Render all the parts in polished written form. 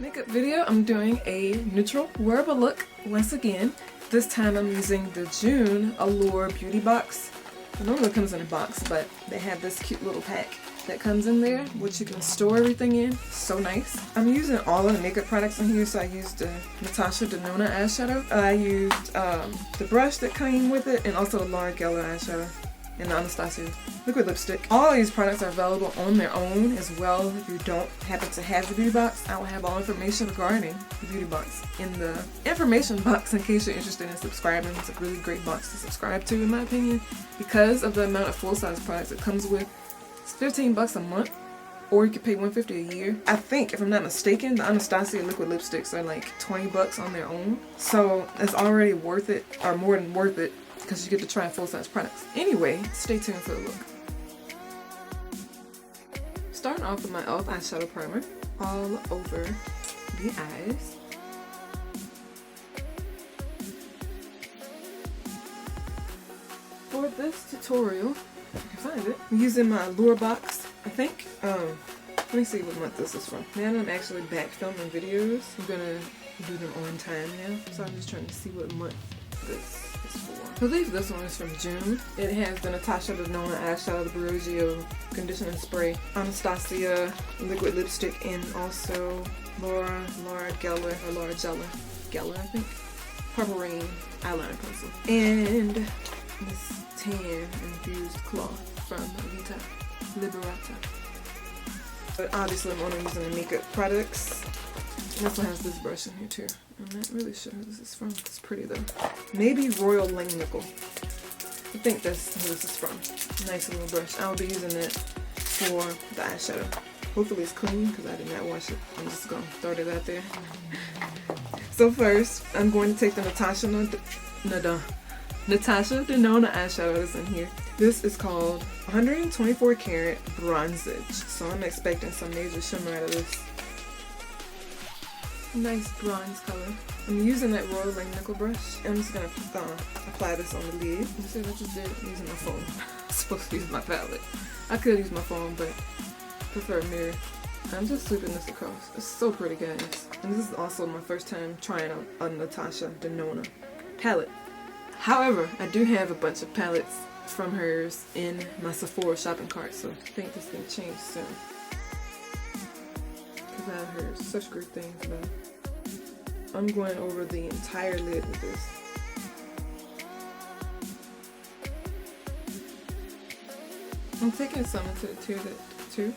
makeup video, I'm doing a neutral wearable look once again. This time I'm using the June Allure Beauty Box. It normally comes in a box, but they have this cute little pack that comes in there, which you can store everything in. So nice. I'm using all of the makeup products in here, so I used the Natasha Denona eyeshadow. I used the brush that came with it, and also the Laura Geller eyeshadow, and the Anastasia liquid lipstick. All these products are available on their own as well. If you don't happen to have the beauty box, I will have all information regarding the beauty box in the information box in case you're interested in subscribing. It's a really great box to subscribe to in my opinion because of the amount of full-size products it comes with. It's 15 bucks a month, or you could pay $150 a year. I think, if I'm not mistaken, the Anastasia liquid lipsticks are like 20 bucks on their own. So it's already worth it, or more than worth it, because you get to try full-size products. Anyway, stay tuned for the look. Starting off with my e.l.f. eyeshadow primer all over the eyes. For this tutorial, if I can find it, I'm using my Allure box, I think. Let me see what month this is from. Now that I'm actually back filming videos, I'm gonna do them on time now. So I'm just trying to see what month this is for. I believe this one is from June. It has the Natasha Denona eyeshadow, the Delizioso conditioning spray, Anastasia liquid lipstick, and also Laura Geller, or Laura Geller, I think. Purple Rain eyeliner pencil. And this tan infused cloth from Vita Liberata. But obviously I'm only using the makeup products. This one has this brush in here too. I'm not really sure who this is from. It's pretty though. Maybe Royal Langnickel. I think that's who this is from. Nice little brush. I'll be using it for the eyeshadow. Hopefully it's clean because I did not wash it. I'm just going to throw it out there. So first, I'm going to take the Natasha Denona eyeshadow that's in here. This is called 124 karat Bronzage. So I'm expecting some major shimmer out of this. Nice bronze color. I'm using that Royal Langnickel brush. I'm just going to apply this on the lid. You see what I just did? I'm using my phone. I'm supposed to use my palette. I could use my phone, but I prefer a mirror. I'm just sweeping this across. It's so pretty, guys. And this is also my first time trying out a Natasha Denona palette. However, I do have a bunch of palettes from hers in my Sephora shopping cart, so I think this is going to change soon. Because I've heard such great things about it. I'm going over the entire lid with this. I'm taking some into the too.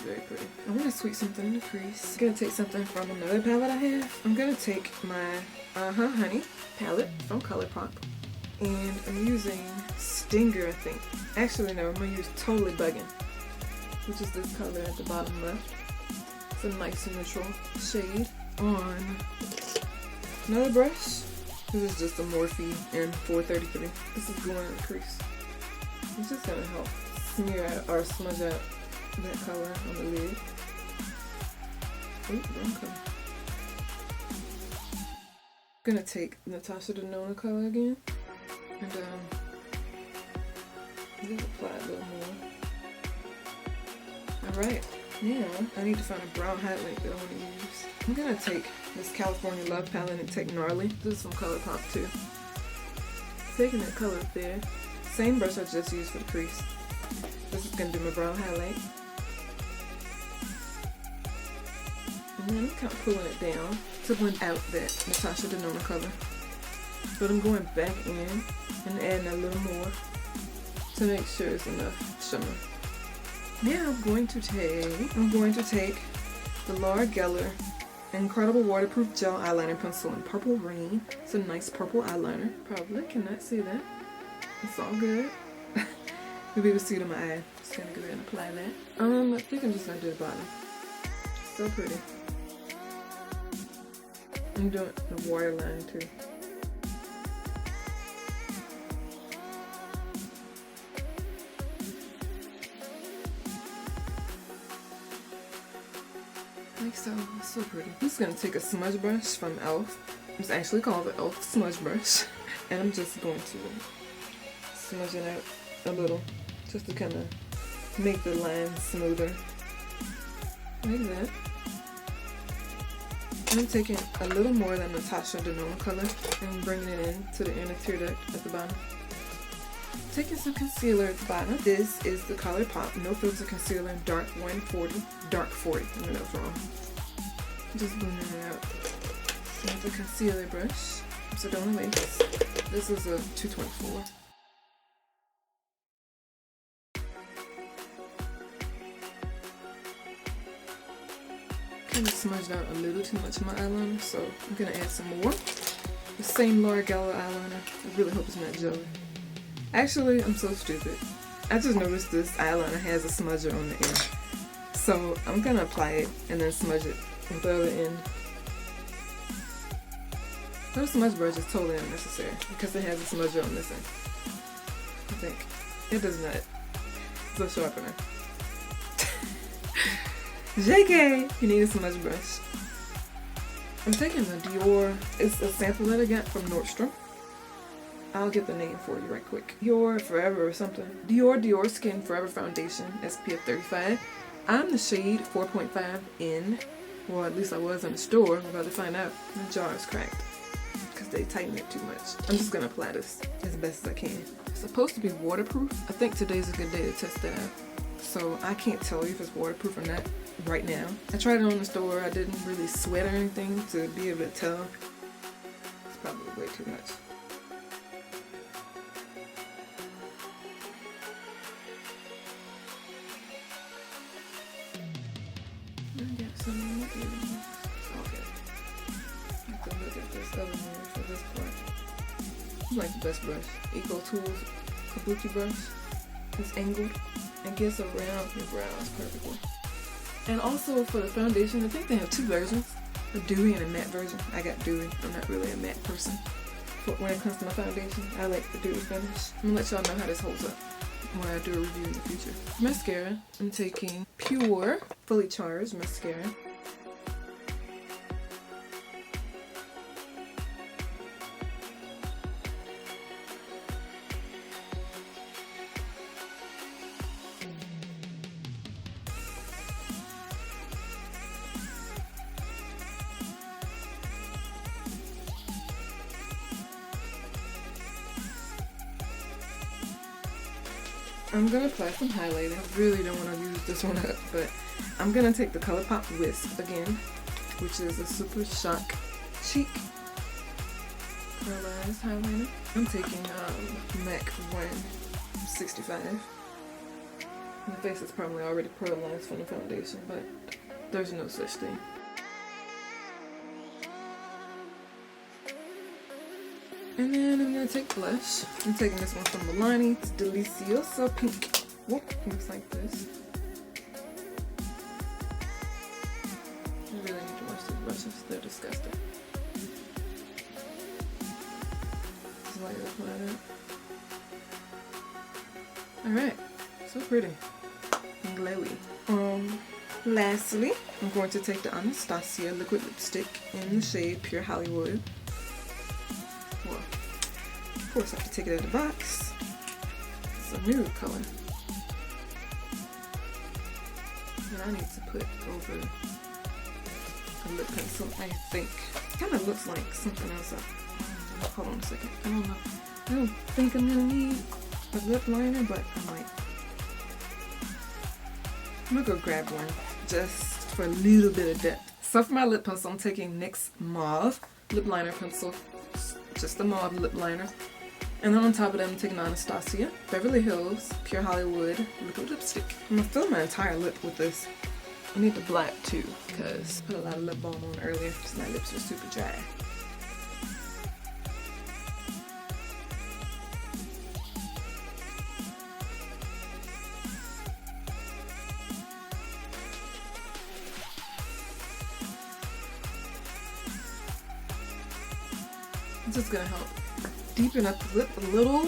Very pretty. I want to sweep something in the crease. I'm going to take something from another palette I have. I'm going to take my Honey palette from ColourPop. And I'm using Stinger, I think. Actually, no, I'm going to use Totally Buggin', which is this color at the bottom left. It's a nice neutral shade. On another brush. This is just a Morphe in 433. This is going in the crease. It's just going to help smear out or smudge out that color on the lid. Ooh, wrong color. I'm gonna take Natasha Denona color again and just apply a little more. Alright, now I need to find a brown highlight that I want to use. I'm gonna take this California Love palette and take Gnarly. This is from ColourPop too. Taking that color up there. Same brush I just used for the crease. This is gonna be my brown highlight. And then I'm kind of pulling it down to blend out that Natasha Denona color. But I'm going back in and adding a little more to make sure it's enough shimmer. Now I'm going to take the Laura Geller Incredible Waterproof Gel Eyeliner Pencil in Purple Rain. It's a nice purple eyeliner. Probably cannot see that. It's all good. You'll be able to see it in my eye. Just gonna go ahead and apply that. I think I'm just gonna do the bottom. So pretty. I'm doing the waterline too. Like so, it's so pretty. I'm just gonna take a smudge brush from e.l.f. It's actually called the e.l.f. Smudge Brush. And I'm just going to smudge it out a little, just to kind of make the line smoother. like that. And I'm taking a little more than Natasha Denona color and bringing it in to the inner tear duct at the bottom. Taking some concealer at the bottom. This is the ColourPop No Filter Concealer Dark 140. Dark 40. I know that was wrong. Just blending it out. With the concealer brush. Sedona lace. This is a 224. Kind of smudged out a little too much of my eyeliner, so I'm gonna add some more. The same L'Oreal eyeliner. I really hope it's not jelly. Actually, I'm so stupid. I just noticed this eyeliner has a smudger on the end. So I'm gonna apply it and then smudge it with the other end. So the smudge brush is totally unnecessary because it has a smudger on this end. I think. It does not. It's a sharpener. JK! You need a smudge brush. I'm taking the Dior. It's a sample that I got from Nordstrom. I'll get the name for you right quick. Dior Forever or something. Dior Skin Forever Foundation, SPF 35. I'm the shade 4.5 in. Well, at least I was in the store. I'm about to find out. The jar is cracked because they tightened it too much. I'm just gonna apply this as best as I can. It's supposed to be waterproof. I think today's a good day to test that out. So I can't tell you if it's waterproof or not right now. I tried it on the store. I didn't really sweat or anything to be able to tell. It's probably way too much. I got some more earrings. Okay. I have to look at this other mirror for this part. I like the best brush. Eco Tools Kabuki brush. It's angled and gets around your brows perfectly. And also for the foundation, I think they have two versions. A dewy and a matte version. I got dewy. I'm not really a matte person. But when it comes to my foundation, I like the dewy finish. I'm gonna let y'all know how this holds up when I do a review in the future. Mascara. I'm taking Pure Fully Charged Mascara. I'm gonna apply some highlighter. I really don't want to use this one up, but I'm gonna take the ColourPop Wisp again, which is a Super Shock Cheek Pearlized highlighter. I'm taking MAC 165. My face is probably already pearlized from the foundation, but there's no such thing. And then I'm gonna take blush. I'm taking this one from Milani. It's Delizioso Pink. Whoop, looks like this. I really need to wash these brushes. They're disgusting. Just light it apply that. Alright, so pretty and glowy. Lastly, I'm going to take the Anastasia liquid lipstick in the shade Pure Hollywood. Well, of course I have to take it out of the box. It's a nude color. And I need to put over a lip pencil, I think. It kind of looks like something else. Hold on a second. I don't know. I don't think I'm gonna need a lip liner, but I might. I'm gonna go grab one just for a little bit of depth. So for my lip pencil, I'm taking NYX Mauve lip liner pencil. Just a mauve lip liner. And then on top of that, I'm taking Anastasia Beverly Hills Pure Hollywood liquid lipstick. I'm gonna fill my entire lip with this. I need the black too, because I put a lot of lip balm on earlier because my lips were super dry. It's just gonna help deepen up the lip a little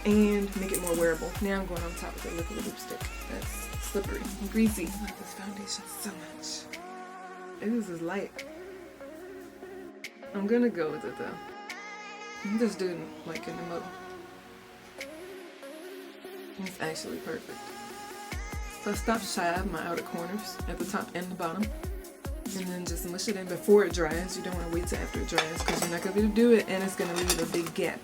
and make it more wearable. Now I'm going on top of the liquid lipstick. That's slippery and greasy. I like this foundation so much. This is light. I'm gonna go with it though. I'm just doing like in the middle. It's actually perfect. So I stopped shy of my outer corners at the top and the bottom. And then just mush it in before it dries. You don't want to wait till after it dries because you're not going to be able to do it and it's going to leave a big gap.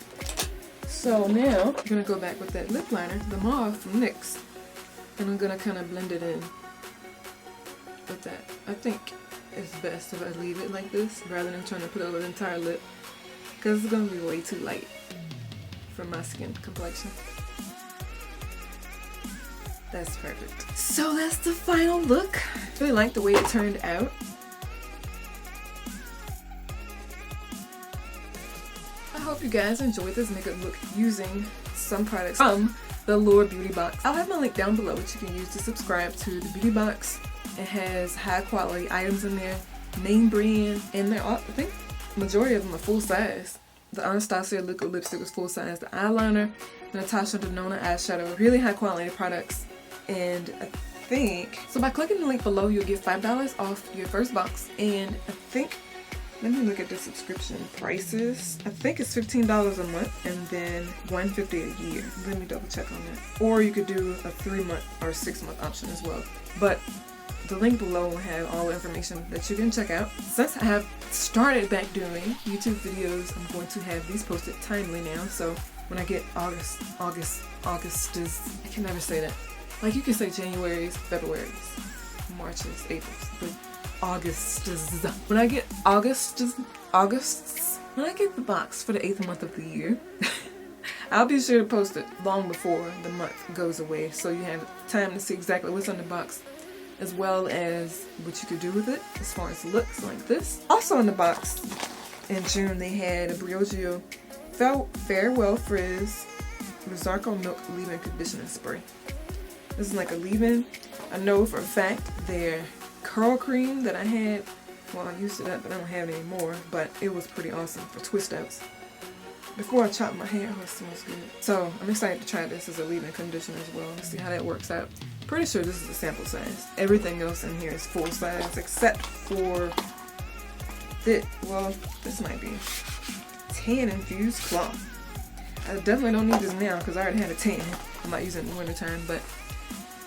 So now I'm going to go back with that lip liner, the Morphe from NYX. And I'm going to kind of blend it in with that. I think it's best if I leave it like this rather than trying to put over the entire lip because it's going to be way too light for my skin complexion. That's perfect. So that's the final look. I really like the way it turned out. I hope you guys enjoyed this makeup look using some products from the Allure Beauty Box. I'll have my link down below which you can use to subscribe to the Beauty Box. It has high quality items in there, name brand, and they're all, I think majority of them are full size. The Anastasia liquid lipstick was full size. The eyeliner, the Natasha Denona eyeshadow, really high quality products. And I think, so by clicking the link below you'll get $5 off your first box. And I think, let me look at the subscription prices. I think it's $15 a month and then $150 a year. Let me double check on that. Or you could do a 3-month or 6-month option as well. But the link below will have all the information that you can check out. Since I have started back doing YouTube videos, I'm going to have these posted timely now. So when I get August is, I can never say that. Like you can say January's, February's, March's, April's, but August is, when I get when I get the box for the 8th month of the year, I'll be sure to post it long before the month goes away so you have time to see exactly what's in the box as well as what you could do with it as far as looks like this. Also in the box in June they had a Briogeo Farewell Frizz Rosarco Milk Leave-In Conditioning Spray. This is like a leave-in. I know for a fact their curl cream that I had, well I used it up but I don't have it anymore, but it was pretty awesome for twist outs. Before I chop my hair, oh, it smells good. So I'm excited to try this as a leave-in conditioner as well. Let's see how that works out. Pretty sure this is a sample size. Everything else in here is full size except for this. Well, this might be tan infused cloth. I definitely don't need this now because I already had a tan. I might use it in the wintertime, but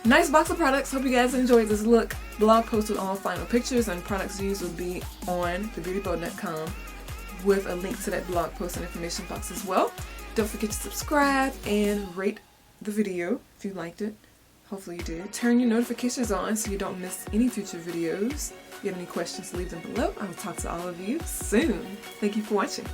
nice box of products. Hope you guys enjoyed this look. Blog post with all final pictures and products used will be on TheBeautyBeau.com with a link to that blog post and information box as well. Don't forget to subscribe and rate the video if you liked it. Hopefully you did. Turn your notifications on so you don't miss any future videos. If you have any questions, leave them below. I will talk to all of you soon. Thank you for watching.